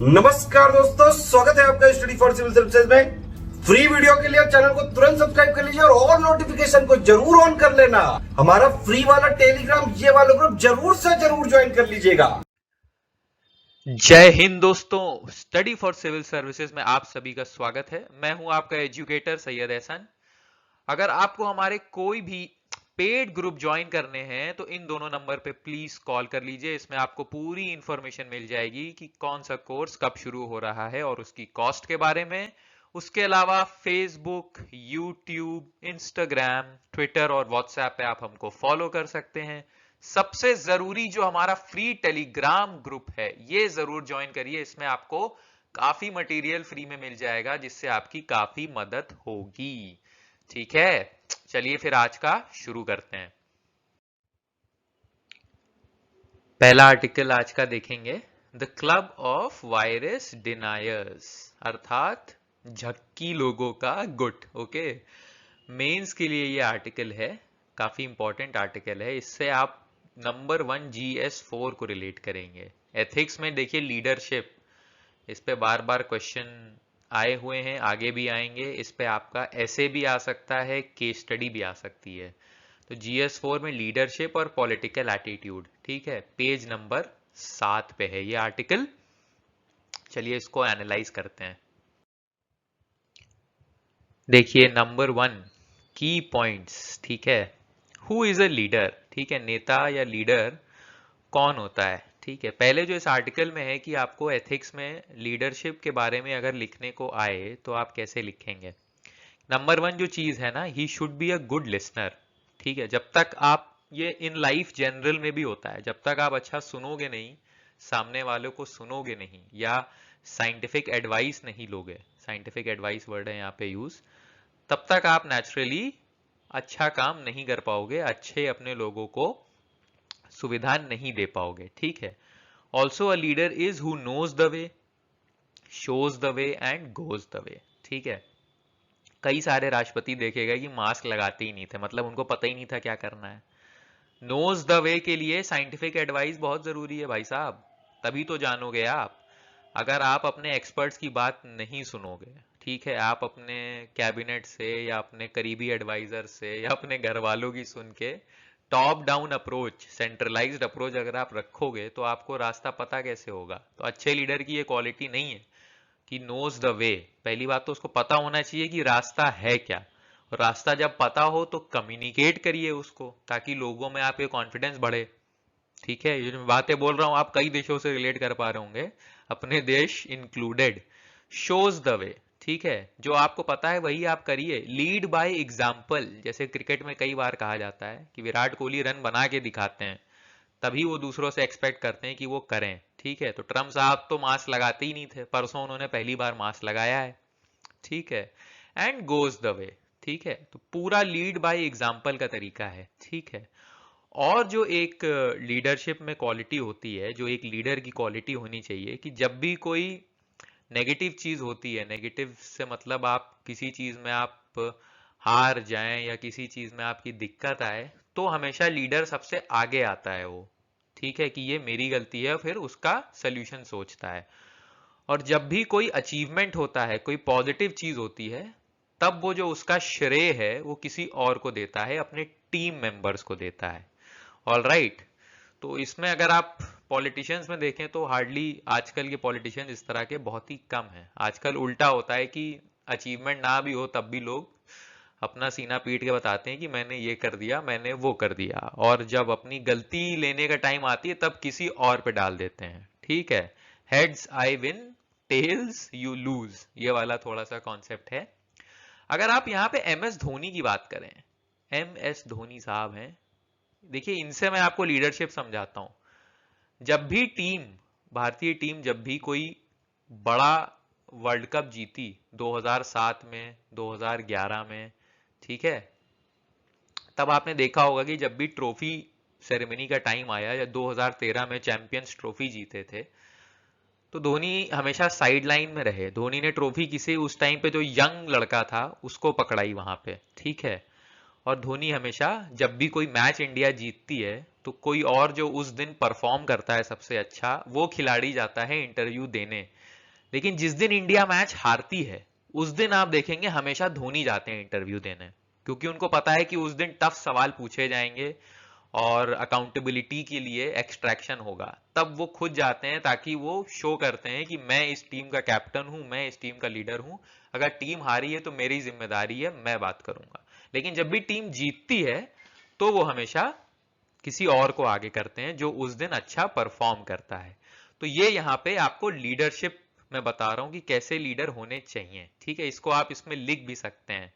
नमस्कार दोस्तों, स्वागत है आपका स्टडी फॉर सिविल सर्विसेज में। फ्री वीडियो के लिए चैनल को तुरंत सब्सक्राइब कर लीजिए और नोटिफिकेशन को जरूर ऑन कर लेना। हमारा फ्री वाला टेलीग्राम ये वाला ग्रुप जरूर से जरूर ज्वाइन कर लीजिएगा। जय हिंद दोस्तों, स्टडी फॉर सिविल सर्विसेज में आप सभी का स्वागत है। मैं हूं आपका एजुकेटर सैयद एहसान। अगर आपको हमारे कोई भी पेड ग्रुप ज्वाइन करने हैं तो इन दोनों नंबर पे प्लीज कॉल कर लीजिए। इसमें आपको पूरी इंफॉर्मेशन मिल जाएगी कि कौन सा कोर्स कब शुरू हो रहा है और उसकी कॉस्ट के बारे में। उसके अलावा फेसबुक, यूट्यूब, इंस्टाग्राम, ट्विटर और व्हाट्सएप पे आप हमको फॉलो कर सकते हैं। सबसे जरूरी जो हमारा फ्री टेलीग्राम ग्रुप है ये जरूर ज्वाइन करिए। इसमें आपको काफी मटेरियल फ्री में मिल जाएगा जिससे आपकी काफी मदद होगी। ठीक है, चलिए फिर आज का शुरू करते हैं। पहला आर्टिकल आज का देखेंगे, the club of virus deniers, अर्थात झक्की लोगों का गुट। ओके, मेंस के लिए ये आर्टिकल है, काफी इंपॉर्टेंट आर्टिकल है। इससे आप नंबर 1 GS4 को रिलेट करेंगे। एथिक्स में देखिए लीडरशिप, इस पे बार बार क्वेश्चन आए हुए हैं, आगे भी आएंगे। इस पे आपका ऐसे भी आ सकता है, केस स्टडी भी आ सकती है। तो GS4 में लीडरशिप और पॉलिटिकल एटीट्यूड, ठीक है, पेज नंबर 7 पे है ये आर्टिकल। चलिए इसको एनालाइज करते हैं। देखिए नंबर 1 की पॉइंट्स, ठीक है। हु इज अ लीडर, ठीक है, नेता या लीडर कौन होता है। ठीक है, पहले जो इस आर्टिकल में है कि आपको एथिक्स में लीडरशिप के बारे में अगर लिखने को आए तो आप कैसे लिखेंगे। नंबर 1 जो चीज है ना, he should be a good listener. ठीक है, जब तक आप, ये इन लाइफ जनरल में भी होता है, जब तक आप अच्छा सुनोगे नहीं, सामने वालों को सुनोगे नहीं या साइंटिफिक एडवाइस नहीं लोगे, साइंटिफिक एडवाइस वर्ड है यहाँ पे यूज, तब तक आप नेचुरली अच्छा काम नहीं कर पाओगे, अच्छे अपने लोगों को सुविधा नहीं दे पाओगे। ठीक है, also a leader is who knows the way, shows the way and goes the way. ठीक है, कई सारे राष्ट्रपति देखेगा कि मास्क लगाते ही नहीं थे, मतलब उनको पता ही नहीं था क्या करना है। नोज द वे के लिए साइंटिफिक एडवाइस बहुत जरूरी है भाई साहब, तभी तो जानोगे आप। अगर आप अपने एक्सपर्ट्स की बात नहीं सुनोगे, ठीक है, आप अपने कैबिनेट से या अपने करीबी एडवाइजर से या अपने घर वालों की सुन के top down approach, centralised approach अगर आप रखोगे तो आपको रास्ता पता कैसे होगा। तो अच्छे लीडर की ये क्वालिटी नहीं है कि नोज द वे। पहली बात तो उसको पता होना चाहिए कि रास्ता है क्या, और रास्ता जब पता हो तो कम्युनिकेट करिए उसको, ताकि लोगों में आपके कॉन्फिडेंस बढ़े। ठीक है, ये जो बातें बोल रहा हूं आप कई देशों से रिलेट कर पा रहे होंगे, अपने देश इंक्लूडेड। शोज द वे, ठीक है, जो आपको पता है वही आप करिए। लीड बाय एग्जाम्पल, जैसे क्रिकेट में कई बार कहा जाता है कि विराट कोहली रन बना के दिखाते हैं, तभी वो दूसरों से एक्सपेक्ट करते हैं कि वो करें। ठीक है, तो ट्रम्प साहब तो मास्क लगाते ही नहीं थे, परसों उन्होंने पहली बार मास्क लगाया है। ठीक है, एंड गोज द वे, ठीक है, तो पूरा लीड बाय एग्जाम्पल का तरीका है। ठीक है, और जो एक लीडरशिप में क्वालिटी होती है, जो एक लीडर की क्वालिटी होनी चाहिए, कि जब भी कोई नेगेटिव चीज होती है, नेगेटिव से मतलब आप किसी चीज में आप हार जाएं या किसी चीज में आपकी दिक्कत आए, तो हमेशा लीडर सबसे आगे आता है वो। ठीक है, कि ये मेरी गलती है, फिर उसका सल्यूशन सोचता है। और जब भी कोई अचीवमेंट होता है, कोई पॉजिटिव चीज होती है, तब वो जो उसका श्रेय है वो किसी और को देता है, अपने टीम मेंबर्स को देता है। ऑल राइट, तो इसमें अगर आप पॉलिटिशियंस में देखें तो हार्डली आजकल के पॉलिटिशियंस इस तरह के बहुत ही कम हैं। आजकल उल्टा होता है कि अचीवमेंट ना भी हो तब भी लोग अपना सीना पीट के बताते हैं कि मैंने ये कर दिया, मैंने वो कर दिया, और जब अपनी गलती लेने का टाइम आती है तब किसी और पे डाल देते हैं। ठीक है, heads I win, tells you lose, ये वाला थोड़ा सा कॉन्सेप्ट है। अगर आप यहाँ पे MS धोनी की बात करें, MS धोनी साहब हैं, देखिए इनसे मैं आपको लीडरशिप समझाता हूं। जब भी टीम, भारतीय टीम जब भी कोई बड़ा वर्ल्ड कप जीती, 2007 में, 2011 में, ठीक है, तब आपने देखा होगा कि जब भी ट्रॉफी सेरेमनी का टाइम आया, या 2013 में चैंपियंस ट्रॉफी जीते थे, तो धोनी हमेशा साइड लाइन में रहे। धोनी ने ट्रॉफी किसी उस टाइम पे जो यंग लड़का था उसको पकड़ाई वहां पे। ठीक है, और धोनी हमेशा जब भी कोई मैच इंडिया जीतती है तो कोई और जो उस दिन परफॉर्म करता है सबसे अच्छा, वो खिलाड़ी जाता है इंटरव्यू देने। लेकिन जिस दिन इंडिया मैच हारती है, उस दिन आप देखेंगे हमेशा धोनी जाते हैं इंटरव्यू देने, क्योंकि उनको पता है कि उस दिन टफ सवाल पूछे जाएंगे और अकाउंटेबिलिटी के लिए एक्सट्रैक्शन होगा। तब वो खुद जाते हैं, ताकि वो शो करते हैं कि मैं इस टीम का कैप्टन हूं, मैं इस टीम का लीडर हूं, अगर टीम हारी है तो मेरी जिम्मेदारी है, मैं बात करूंगा। लेकिन जब भी टीम जीतती है तो वो हमेशा किसी और को आगे करते हैं जो उस दिन अच्छा परफॉर्म करता है। तो ये यहाँ पे आपको लीडरशिप मैं बता रहा हूं कि कैसे लीडर होने चाहिए, ठीक है। इसको आप इसमें लिख भी सकते हैं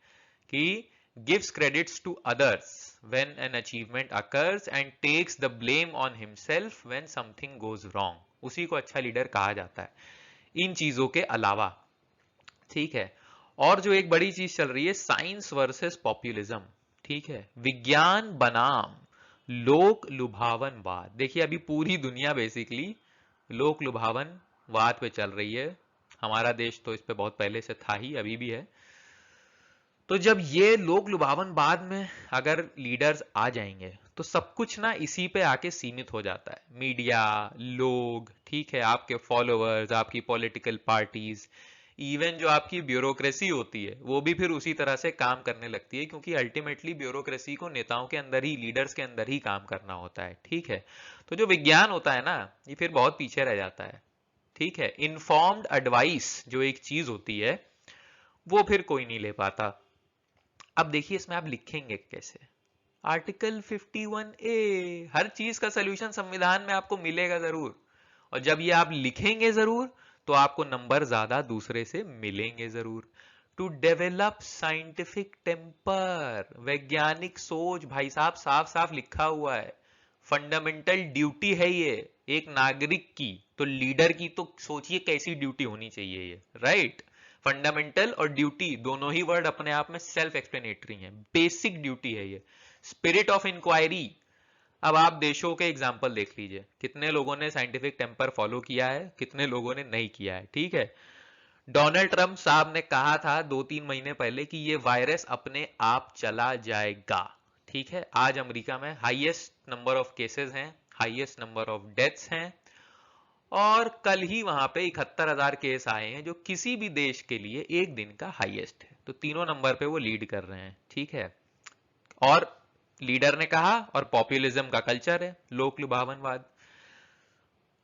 कि gives credits to others when an achievement occurs and takes the blame on himself when something goes wrong, उसी को अच्छा लीडर कहा जाता है इन चीजों के अलावा, ठीक है। और जो एक बड़ी चीज चल रही है, साइंस वर्सेस पॉपुलिज्म, ठीक है, विज्ञान बनाम लोक लुभावनवाद। देखिए अभी पूरी दुनिया बेसिकली लोक लुभावनवाद पे चल रही है, हमारा देश तो इस पे बहुत पहले से था ही, अभी भी है। तो जब ये लोक लुभावनवाद में अगर लीडर्स आ जाएंगे तो सब कुछ ना इसी पे आके सीमित हो जाता है। मीडिया, लोग, ठीक है, आपके फॉलोअर्स, आपकी पॉलिटिकल पार्टीज, इवन जो आपकी ब्यूरोक्रेसी होती है वो भी फिर उसी तरह से काम करने लगती है, क्योंकि अल्टीमेटली ब्यूरोक्रेसी को नेताओं के अंदर ही, लीडर्स के अंदर ही काम करना होता है, ठीक है। तो जो विज्ञान होता है ना, ये फिर बहुत पीछे रह जाता है, ठीक है। इन्फॉर्म्ड एडवाइस जो एक चीज होती है वो फिर कोई नहीं ले पाता। अब देखिए इसमें आप लिखेंगे कैसे, आर्टिकल 51A, हर चीज का सलूशन संविधान में आपको मिलेगा जरूर, और जब ये आप लिखेंगे जरूर तो आपको नंबर ज्यादा दूसरे से मिलेंगे जरूर। टू डेवलप साइंटिफिक टेम्पर, वैज्ञानिक सोच, भाई साहब साफ साफ लिखा हुआ है, फंडामेंटल ड्यूटी है ये एक नागरिक की। तो लीडर की तो सोचिए कैसी ड्यूटी होनी चाहिए ये, राइट। फंडामेंटल और ड्यूटी दोनों ही वर्ड अपने आप में सेल्फ एक्सप्लेनेटरी हैं, बेसिक ड्यूटी है ये। स्पिरिट ऑफ इंक्वायरी, अब आप देशों के एग्जाम्पल देख लीजिए, कितने लोगों ने साइंटिफिक टेम्पर फॉलो किया है, कितने लोगों ने नहीं किया है, ठीक है। डोनाल्ड ट्रंप साहब ने कहा था 2-3 महीने पहले कि ये वायरस अपने आप चला जाएगा, ठीक है। आज अमेरिका में हाईएस्ट नंबर ऑफ केसेस हैं, हाईएस्ट नंबर ऑफ डेथ्स हैं, और कल ही वहां पे 71,000 केस आए हैं, जो किसी भी देश के लिए एक दिन का हाईएस्ट है। तो तीनों नंबर पे वो लीड कर रहे हैं, ठीक है। और लीडर ने कहा, और पॉपुलिज्म का कल्चर है, लोक लुभावनवाद।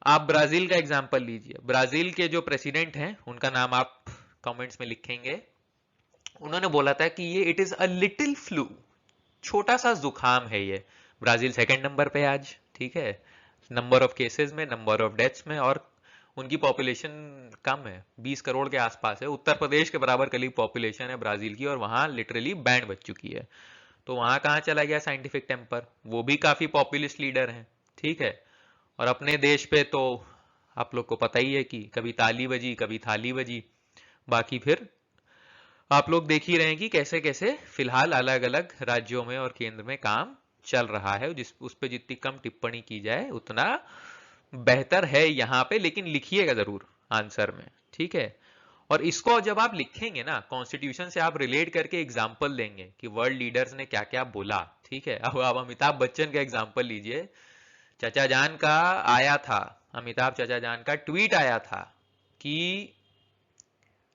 आप ब्राजील का एग्जांपल लीजिए, ब्राजील के जो प्रेसिडेंट हैं उनका नाम आप कमेंट्स में लिखेंगे। उन्होंने बोला था कि ये it is a little flu, छोटा सा जुकाम है ये। ब्राजील सेकंड नंबर पे आज, ठीक है, नंबर ऑफ केसेस में, नंबर ऑफ डेथ्स में, और उनकी पॉपुलेशन कम है, 20 करोड़ के आसपास है। उत्तर प्रदेश के बराबर करीब पॉपुलेशन है ब्राजील की, और वहां लिटरली बैंड बज चुकी है। तो वहां कहां चला गया साइंटिफिक टेम्पर, वो भी काफी पॉपुलिस्ट लीडर हैं, ठीक है। और अपने देश पे तो आप लोग को पता ही है कि कभी ताली बजी, कभी थाली बजी। बाकी फिर आप लोग देख ही रहे हैं कि कैसे कैसे फिलहाल अलग अलग राज्यों में और केंद्र में काम चल रहा है। जिस उस पर जितनी कम टिप्पणी की जाए उतना बेहतर है यहाँ पे, लेकिन लिखिएगा जरूर आंसर में, ठीक है। और इसको जब आप लिखेंगे ना, कॉन्स्टिट्यूशन से आप रिलेट करके एग्जाम्पल देंगे कि वर्ल्ड लीडर्स ने क्या क्या बोला, ठीक है। अब आप अमिताभ बच्चन का एग्जाम्पल लीजिए, चाचा जान का आया था, अमिताभ चाचा जान का ट्वीट आया था कि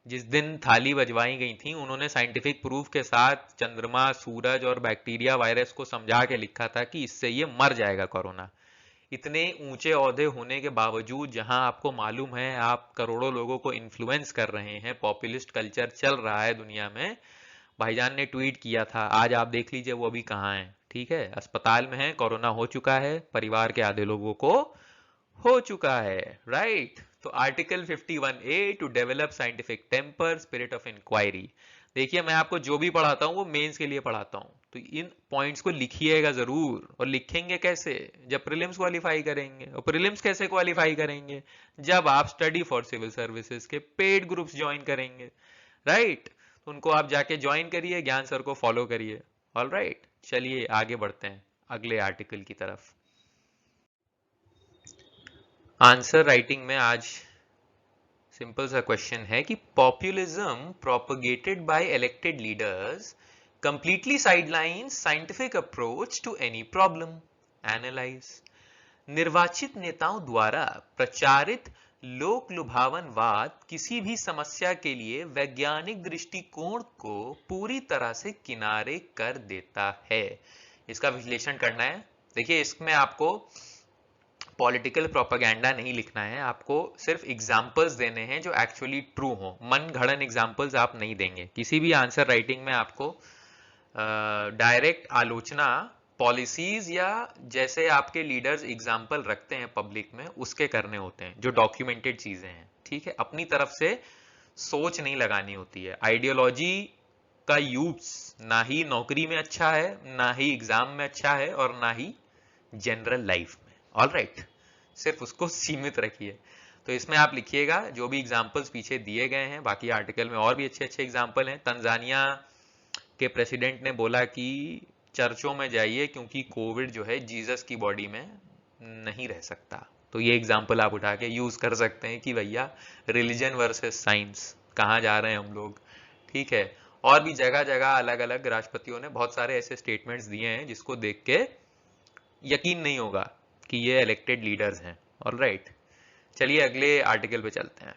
जिस दिन थाली बजवाई गई थी, उन्होंने साइंटिफिक प्रूफ के साथ चंद्रमा, सूरज और बैक्टीरिया वायरस को समझा के लिखा था कि इससे ये मर जाएगा कोरोना। इतने ऊंचे ओहदे होने के बावजूद, जहां आपको मालूम है आप करोड़ों लोगों को इन्फ्लुएंस कर रहे हैं, पॉपुलिस्ट कल्चर चल रहा है दुनिया में, भाईजान ने ट्वीट किया था। आज आप देख लीजिए वो अभी कहाँ है, ठीक है, अस्पताल में है, कोरोना हो चुका है, परिवार के आधे लोगों को हो चुका है, राइट। तो article 51A to develop scientific temper, spirit of inquiry. देखिए मैं आपको जो भी पढ़ाता हूँ वो मेंस के लिए पढ़ाता हूँ, तो इन पॉइंट्स को लिखिएगा जरूर। और लिखेंगे कैसे, जब प्रीलिम्स क्वालिफाई करेंगे। और प्रीलिम्स कैसे क्वालिफाई करेंगे, जब आप स्टडी फॉर सिविल सर्विसेज के पेड ग्रुप्स ज्वाइन करेंगे, राइट। तो उनको आप जाके ज्वाइन करिए, ज्ञान सर को फॉलो करिए, ऑलराइट। चलिए आगे बढ़ते हैं अगले आर्टिकल की तरफ। आंसर राइटिंग में आज सिंपल सा क्वेश्चन है कि populism propagated by elected leaders completely sideline scientific approach to any problem. Analyse. निर्वाचित नेताओं द्वारा प्रचारित लोक लुभावनवाद किसी भी समस्या के लिए वैज्ञानिक दृष्टिकोण को पूरी तरह से किनारे कर देता है। इसका विश्लेषण करना है। देखिए, इसमें आपको पॉलिटिकल प्रोपेगेंडा नहीं लिखना है, आपको सिर्फ एग्जाम्पल्स देने हैं जो एक्चुअली ट्रू हो। मन घड़न एग्जाम्पल्स आप नहीं देंगे। किसी भी आंसर राइटिंग में आपको डायरेक्ट आलोचना पॉलिसीज या जैसे आपके लीडर्स एग्जाम्पल रखते हैं पब्लिक में उसके करने होते हैं, जो डॉक्यूमेंटेड चीजें हैं। ठीक है, अपनी तरफ से सोच नहीं लगानी होती है। आइडियोलॉजी का यूज ना ही नौकरी में अच्छा है, ना ही एग्जाम में अच्छा है, और ना ही जनरल लाइफ में। ऑल राइट, सिर्फ उसको सीमित रखिए। तो इसमें आप लिखिएगा जो भी एग्जाम्पल्स पीछे दिए गए हैं। बाकी आर्टिकल में और भी अच्छे अच्छे एग्जाम्पल हैं। तंजानिया के प्रेसिडेंट ने बोला कि चर्चों में जाइए क्योंकि कोविड जो है जीसस की बॉडी में नहीं रह सकता। तो ये एग्जाम्पल आप उठा के यूज कर सकते हैं कि भैया रिलीजन वर्सेस साइंस, कहाँ जा रहे हैं हम लोग। ठीक है, और भी जगह जगह अलग अलग राष्ट्रपतियों ने बहुत सारे ऐसे स्टेटमेंट्स दिए हैं जिसको देख के यकीन नहीं होगा कि ये इलेक्टेड लीडर्स हैं। ऑल राइट, चलिए अगले आर्टिकल पे चलते हैं।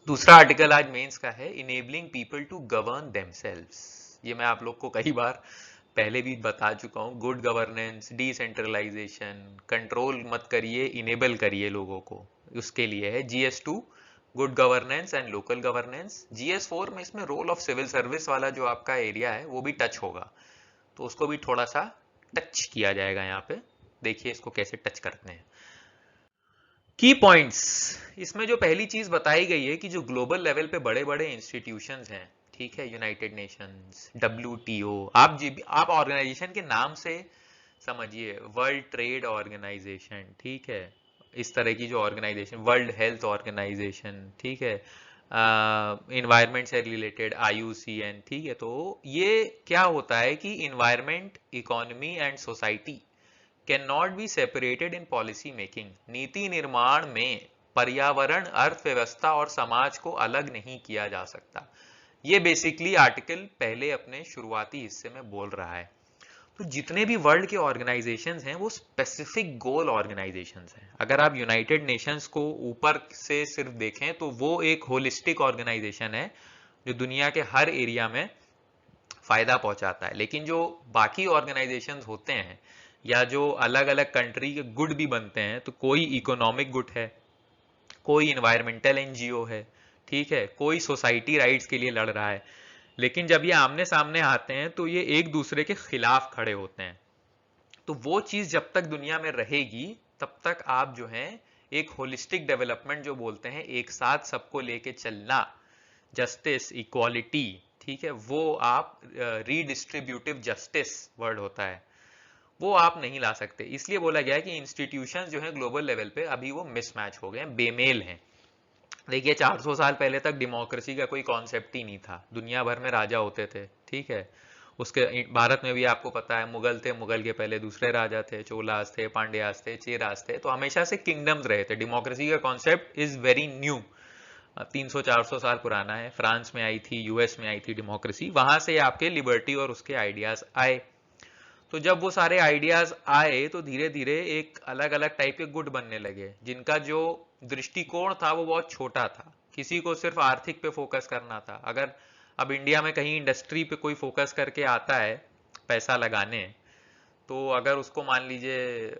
दूसरा आर्टिकल आज मेंस का है, enabling people to govern themselves. ये मैं आप लोग को कई बार पहले भी बता चुका हूँ। गुड गवर्नेंस, डिसेंट्रलाइजेशन, कंट्रोल मत करिए, इनेबल करिए लोगों को। उसके लिए है GS2, good governance and local governance. GS4 में इसमें रोल ऑफ सिविल सर्विस वाला जो आपका एरिया है वो भी टच होगा, तो उसको भी थोड़ा सा टच किया जाएगा यहाँ पे। देखिए इसको कैसे टच करते हैं। की पॉइंट्स, इसमें जो पहली चीज बताई गई है कि जो ग्लोबल लेवल पे बड़े बड़े इंस्टीट्यूशंस हैं, ठीक है, यूनाइटेड नेशंस, WTO, आप ऑर्गेनाइजेशन के नाम से समझिए, वर्ल्ड ट्रेड ऑर्गेनाइजेशन, ठीक है, इस तरह की जो ऑर्गेनाइजेशन, वर्ल्ड हेल्थ ऑर्गेनाइजेशन, ठीक है, इन्वायरमेंट से रिलेटेड IUCN, ठीक है। तो ये क्या होता है कि environment, economy and society can not be separated in policy making. नीति निर्माण में पर्यावरण, अर्थव्यवस्था और समाज को अलग नहीं किया जा सकता। ये बेसिकली आर्टिकल पहले अपने शुरुआती हिस्से में बोल रहा है। तो जितने भी वर्ल्ड के ऑर्गेनाइजेशंस हैं वो स्पेसिफिक गोल ऑर्गेनाइजेशंस हैं। अगर आप यूनाइटेड नेशंस को ऊपर से सिर्फ देखें तो वो एक होलिस्टिक ऑर्गेनाइजेशन है जो दुनिया के हर एरिया में फायदा पहुंचाता है। लेकिन जो बाकी ऑर्गेनाइजेशंस होते हैं या जो अलग अलग कंट्री के गुड भी बनते हैं, तो कोई इकोनॉमिक गुड है, कोई इन्वायरमेंटल NGO है, ठीक है, कोई सोसाइटी राइट्स के लिए लड़ रहा है। लेकिन जब ये आमने सामने आते हैं तो ये एक दूसरे के खिलाफ खड़े होते हैं। तो वो चीज जब तक दुनिया में रहेगी तब तक आप जो है एक होलिस्टिक डेवलपमेंट जो बोलते हैं, एक साथ सबको लेके चलना, जस्टिस, इक्वालिटी, ठीक है, वो आप रीडिस्ट्रीब्यूटिव जस्टिस वर्ड होता है, वो आप नहीं ला सकते। इसलिए बोला गया है कि इंस्टीट्यूशंस जो है ग्लोबल लेवल पे अभी वो मिसमैच हो गए हैं, बेमेल हैं। देखिए 400 साल पहले तक डेमोक्रेसी का कोई कॉन्सेप्ट ही नहीं था। दुनिया भर में राजा होते थे, ठीक है। उसके भारत में भी आपको पता है मुगल थे, मुगल के पहले दूसरे राजा थे, चोलास थे, पांड्यास थे, चेरास थे। तो हमेशा से किंगडम्स रहे थे। डेमोक्रेसी का कॉन्सेप्ट इज वेरी न्यू, 300-400 साल पुराना है। फ्रांस में आई थी, US में आई थी डेमोक्रेसी, वहां से आपके लिबर्टी और उसके आइडियाज आए। तो जब वो सारे आइडियाज आए तो धीरे धीरे एक अलग अलग टाइप के गुट बनने लगे, जिनका जो दृष्टिकोण था वो बहुत छोटा था। किसी को सिर्फ आर्थिक पे फोकस करना था। अगर अब इंडिया में कहीं इंडस्ट्री पे कोई फोकस करके आता है पैसा लगाने, तो अगर उसको मान लीजिए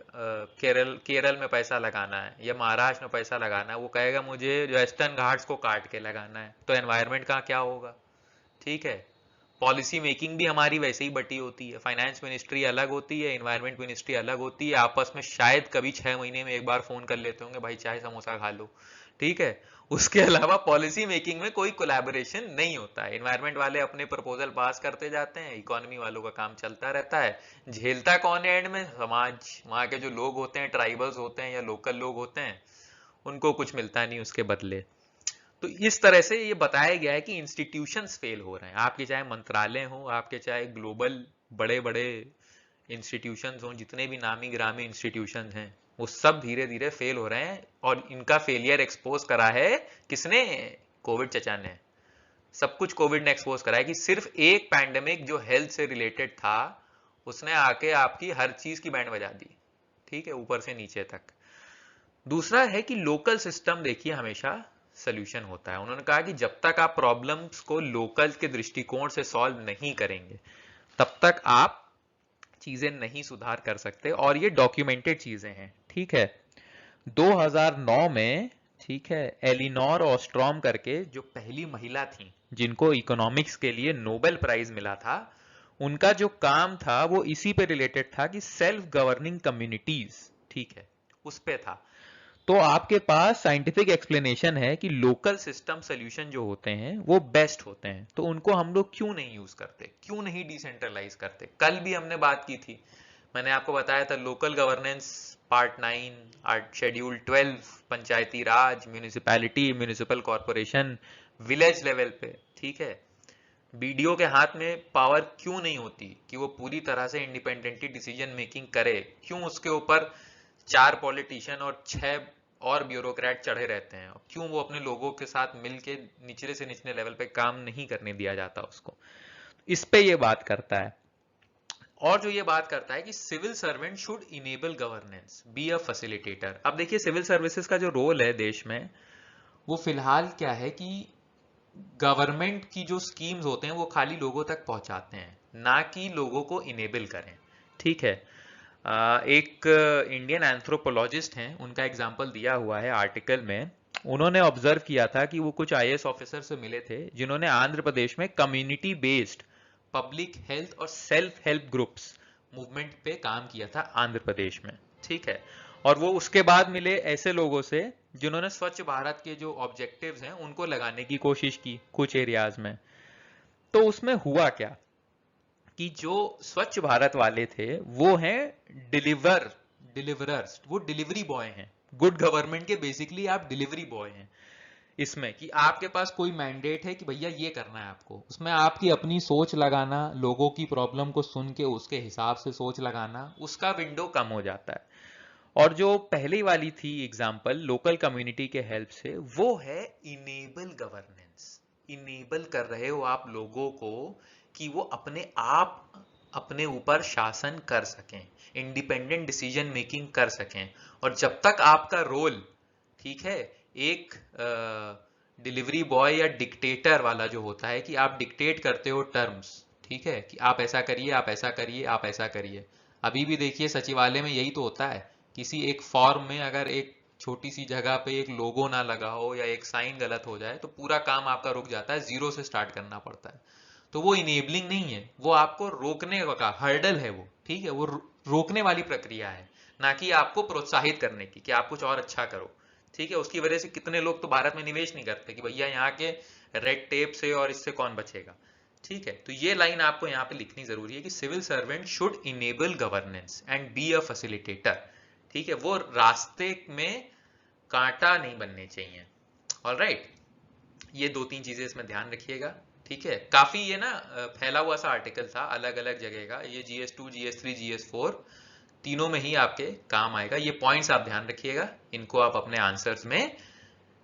केरल में पैसा लगाना है या महाराष्ट्र में पैसा लगाना है, वो कहेगा मुझे वेस्टर्न घाट्स को काट के लगाना है, तो एनवायरनमेंट का क्या होगा, ठीक है। पॉलिसी मेकिंग भी हमारी वैसे ही बटी होती है। फाइनेंस मिनिस्ट्री अलग होती है, एनवायरनमेंट मिनिस्ट्री अलग होती है। आपस में शायद कभी 6 महीने में एक बार फोन कर लेते होंगे, भाई चाय समोसा खा लो, ठीक है। उसके अलावा पॉलिसी मेकिंग में कोई कोलैबोरेशन नहीं होता है। एनवायरनमेंट वाले अपने प्रपोजल पास करते जाते हैं, इकोनॉमी वालों का काम चलता रहता है। झेलता कौन है एंड में? समाज, वहां के जो लोग होते हैं, ट्राइबल्स होते हैं या लोकल लोग होते हैं, उनको कुछ मिलता नहीं उसके बदले। तो इस तरह से ये बताया गया है कि इंस्टीट्यूशंस फेल हो रहे हैं। आपके चाहे मंत्रालय हो, आपके चाहे ग्लोबल बड़े बड़े इंस्टीट्यूशंस हो, जितने भी नामी ग्रामी इंस्टीट्यूशन हैं, वो सब धीरे धीरे फेल हो रहे हैं। और इनका फेलियर एक्सपोज करा है किसने? कोविड चचा ने। सब कुछ कोविड ने एक्सपोज करा है कि सिर्फ एक पैंडेमिक जो हेल्थ से रिलेटेड था, उसने आके आपकी हर चीज की बैंड बजा दी, ठीक है, ऊपर से नीचे तक। दूसरा है कि लोकल सिस्टम देखिए हमेशा सोल्यूशन होता है। उन्होंने कहा कि जब तक आप प्रॉब्लम्स को लोकल के दृष्टिकोण से सॉल्व नहीं करेंगे तब तक आप चीजें नहीं सुधार कर सकते, और ये डॉक्यूमेंटेड चीजें हैं, ठीक है। 2009 में, ठीक है, एलिनोर ऑस्ट्रॉम करके जो पहली महिला थी जिनको इकोनॉमिक्स के लिए नोबेल प्राइज मिला था, उनका जो काम था वो इसी पे रिलेटेड था कि सेल्फ गवर्निंग कम्युनिटीज, ठीक है, उस पे था। तो आपके पास साइंटिफिक एक्सप्लेनेशन है कि लोकल सिस्टम सोल्यूशन जो होते हैं वो बेस्ट होते हैं, तो उनको हम लोग क्यों नहीं यूज करते, क्यों नहीं डिसेंट्रलाइज करते। कल भी हमने बात की थी, मैंने आपको बताया था local governance part 9 schedule 12, Panchayati Raj, municipality, municipal corporation, village level पे, ठीक है। बीडीओ के हाथ में पावर क्यों नहीं होती कि वो पूरी तरह से इंडिपेंडेंटली डिसीजन मेकिंग करे, क्यों उसके ऊपर 4 पॉलिटिशियन और 6 और ब्यूरोक्रेट चढ़े रहते हैं, क्यों वो अपने लोगों के साथ मिलके निचले से निचले लेवल पे काम नहीं करने दिया जाता उसको। इस पे ये बात करता है। और जो ये बात करता है कि civil servant should enable governance, be a facilitator. अब देखिए सिविल सर्विसेज का जो रोल है देश में, वो फिलहाल क्या है कि गवर्नमेंट की जो स्कीम्स होते हैं वो खाली लोगों तक पहुंचाते हैं, ना कि लोगों को इनेबल करें, ठीक है। एक इंडियन एंथ्रोपोलॉजिस्ट हैं, उनका एग्जाम्पल दिया हुआ है आर्टिकल में। उन्होंने ऑब्जर्व किया था कि वो कुछ आईएएस ऑफिसर से मिले थे जिन्होंने आंध्र प्रदेश में कम्युनिटी बेस्ड पब्लिक हेल्थ और सेल्फ हेल्प ग्रुप्स मूवमेंट पे काम किया था आंध्र प्रदेश में, ठीक है। और वो उसके बाद मिले ऐसे लोगों से जिन्होंने स्वच्छ भारत के जो ऑब्जेक्टिव्स हैं उनको लगाने की कोशिश की कुछ एरियाज में। तो उसमें हुआ क्या कि जो स्वच्छ भारत वाले थे वो हैं डिलीवरर्स, वो डिलीवरी बॉय हैं। गुड गवर्नमेंट के बेसिकली आप डिलीवरी बॉय हैं, इसमें कि आपके पास कोई मैंडेट है कि भैया ये करना है आपको, उसमें आपकी अपनी सोच लगाना, लोगों की प्रॉब्लम को सुन के उसके हिसाब से सोच लगाना, उसका विंडो कम हो जाता है। और जो पहली वाली थी एग्जाम्पल लोकल कम्युनिटी के हेल्प से, वो है इनेबल गवर्नेंस। इनेबल कर रहे हो आप लोगों को कि वो अपने आप अपने ऊपर शासन कर सकें, इंडिपेंडेंट डिसीजन मेकिंग कर सकें। और जब तक आपका रोल, ठीक है, एक डिलीवरी बॉय या डिक्टेटर वाला जो होता है कि आप डिक्टेट करते हो टर्म्स, ठीक है, कि आप ऐसा करिए, आप ऐसा करिए, आप ऐसा करिए। अभी भी देखिए सचिवालय में यही तो होता है, किसी एक फॉर्म में अगर एक छोटी सी जगह पे एक लोगो ना लगा हो या एक साइन गलत हो जाए तो पूरा काम आपका रुक जाता है, जीरो से स्टार्ट करना पड़ता है। तो वो इनेबलिंग नहीं है, वो आपको रोकने का हर्डल है वो, ठीक है, वो रोकने वाली प्रक्रिया है, ना कि आपको प्रोत्साहित करने की कि आप कुछ और अच्छा करो, ठीक है। उसकी वजह से कितने लोग तो भारत में निवेश नहीं करते कि भैया यहाँ के रेड टेप से और इससे कौन बचेगा, ठीक है। तो ये लाइन आपको यहाँ पे लिखनी जरूरी है कि civil servant should enable governance and be a facilitator, ठीक है। वो रास्ते में कांटा नहीं बनने चाहिए। ऑलराइट, ये 2-3 चीजें इसमें ध्यान रखिएगा, ठीक है। काफी ये ना फैला हुआ सा आर्टिकल था अलग अलग जगह का, ये GS2, GS3, GS4 तीनों में ही आपके काम आएगा। ये पॉइंट्स आप ध्यान रखिएगा, इनको आप अपने आंसर्स में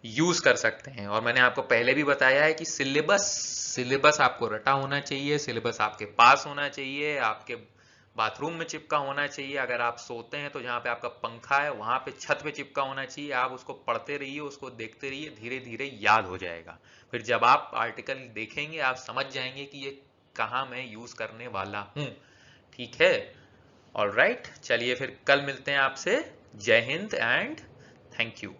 यूज कर सकते हैं। और मैंने आपको पहले भी बताया है कि सिलेबस आपको रटा होना चाहिए, सिलेबस आपके पास होना चाहिए, आपके बाथरूम में चिपका होना चाहिए। अगर आप सोते हैं तो जहाँ पे आपका पंखा है वहां पे छत पे चिपका होना चाहिए। आप उसको पढ़ते रहिए, उसको देखते रहिए, धीरे धीरे याद हो जाएगा। फिर जब आप आर्टिकल देखेंगे आप समझ जाएंगे कि ये कहाँ मैं यूज करने वाला हूँ, ठीक है। ऑलराइट, चलिए फिर कल मिलते हैं आपसे। जय हिंद एंड थैंक यू।